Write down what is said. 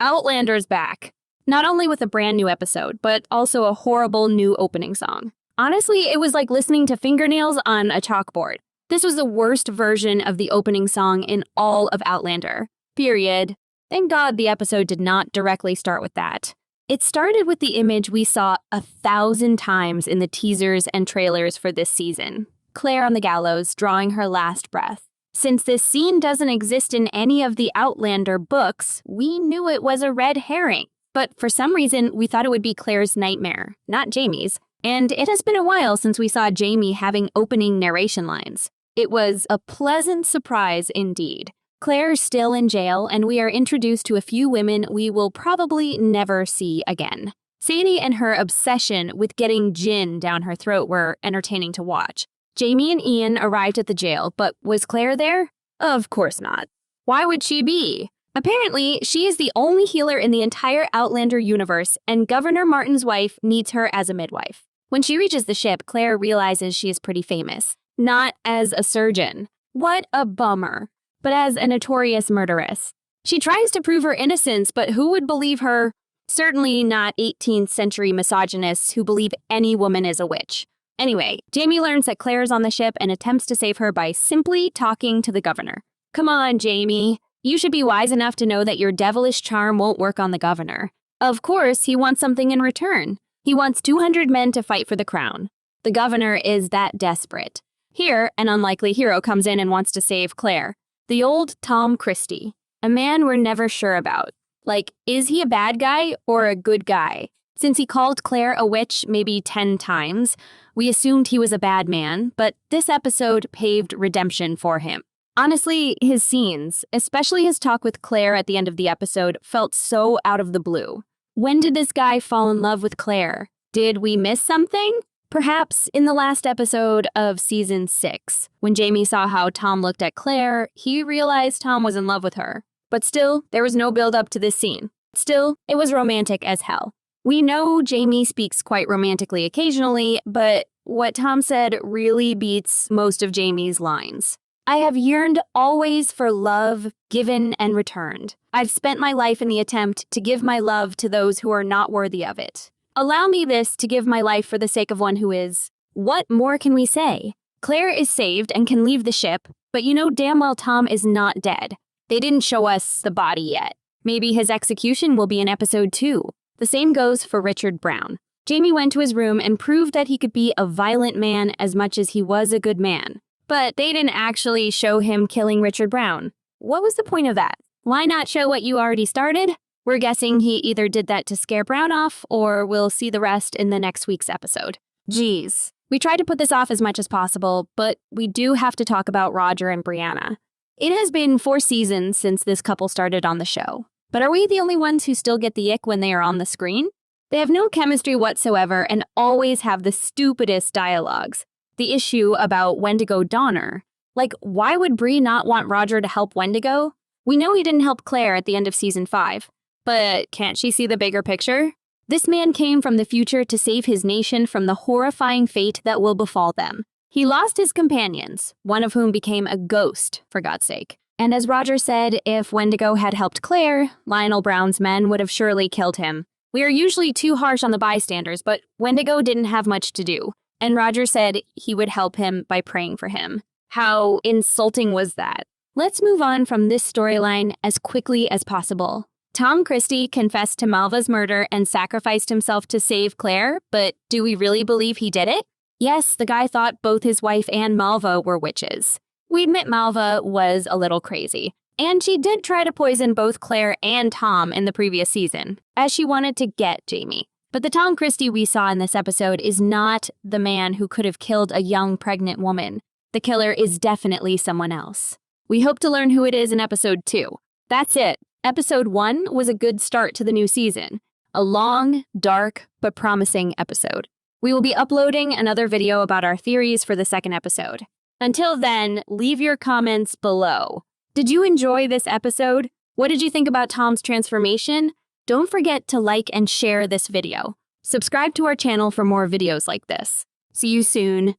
Outlander's back. Not only with a brand new episode, but also a horrible new opening song. Honestly, it was like listening to fingernails on a chalkboard. This was the worst version of the opening song in all of Outlander. Period. Thank God the episode did not directly start with that. It started with the image we saw 1,000 times in the teasers and trailers for this season. Claire on the gallows, drawing her last breath. Since this scene doesn't exist in any of the Outlander books, we knew it was a red herring. But for some reason, we thought it would be Claire's nightmare, not Jamie's. And it has been a while since we saw Jamie having opening narration lines. It was a pleasant surprise indeed. Claire's still in jail, and we are introduced to a few women we will probably never see again. Sadie and her obsession with getting gin down her throat were entertaining to watch. Jamie and Ian arrived at the jail, but was Claire there? Of course not. Why would she be? Apparently, she is the only healer in the entire Outlander universe, and Governor Martin's wife needs her as a midwife. When she reaches the ship, Claire realizes she is pretty famous. Not as a surgeon. What a bummer. But as a notorious murderess. She tries to prove her innocence, but who would believe her? Certainly not 18th century misogynists who believe any woman is a witch. Anyway, Jamie learns that Claire is on the ship and attempts to save her by simply talking to the governor. Come on, Jamie. You should be wise enough to know that your devilish charm won't work on the governor. Of course, he wants something in return. He wants 200 men to fight for the crown. The governor is that desperate. Here, an unlikely hero comes in and wants to save Claire. The old Tom Christie. A man we're never sure about. Like, is he a bad guy or a good guy? Since he called Claire a witch maybe 10 times, we assumed he was a bad man, but this episode paved redemption for him. Honestly, his scenes, especially his talk with Claire at the end of the episode, felt so out of the blue. When did this guy fall in love with Claire? Did we miss something? Perhaps in the last episode of Season 6, when Jamie saw how Tom looked at Claire, he realized Tom was in love with her. But still, there was no build-up to this scene. Still, it was romantic as hell. We know Jamie speaks quite romantically occasionally, but what Tom said really beats most of Jamie's lines. I have yearned always for love given and returned. I've spent my life in the attempt to give my love to those who are not worthy of it. Allow me this to give my life for the sake of one who is. What more can we say? Claire is saved and can leave the ship, but you know damn well Tom is not dead. They didn't show us the body yet. Maybe his execution will be in episode 2. The same goes for Richard Brown. Jamie went to his room and proved that he could be a violent man as much as he was a good man. But they didn't actually show him killing Richard Brown. What was the point of that? Why not show what you already started? We're guessing he either did that to scare Brown off, or we'll see the rest in the next week's episode. Jeez. We tried to put this off as much as possible, but we do have to talk about Roger and Brianna. It has been 4 seasons since this couple started on the show. But are we the only ones who still get the ick when they are on the screen? They have no chemistry whatsoever and always have the stupidest dialogues. The issue about Wendigo Donner. Like, why would Bree not want Roger to help Wendigo? We know he didn't help Claire at the end of Season 5. But can't she see the bigger picture? This man came from the future to save his nation from the horrifying fate that will befall them. He lost his companions, one of whom became a ghost, for God's sake. And as Roger said, if Wendigo had helped Claire, Lionel Brown's men would have surely killed him. We are usually too harsh on the bystanders, but Wendigo didn't have much to do. And Roger said he would help him by praying for him. How insulting was that? Let's move on from this storyline as quickly as possible. Tom Christie confessed to Malva's murder and sacrificed himself to save Claire, but do we really believe he did it? Yes, the guy thought both his wife and Malva were witches. We admit Malva was a little crazy, and she did try to poison both Claire and Tom in the previous season, as she wanted to get Jamie. But the Tom Christie we saw in this episode is not the man who could have killed a young pregnant woman. The killer is definitely someone else. We hope to learn who it is in episode 2. That's it. Episode 1 was a good start to the new season. A long, dark, but promising episode. We will be uploading another video about our theories for the second episode. Until then, leave your comments below. Did you enjoy this episode? What did you think about Tom's transformation? Don't forget to like and share this video. Subscribe to our channel for more videos like this. See you soon.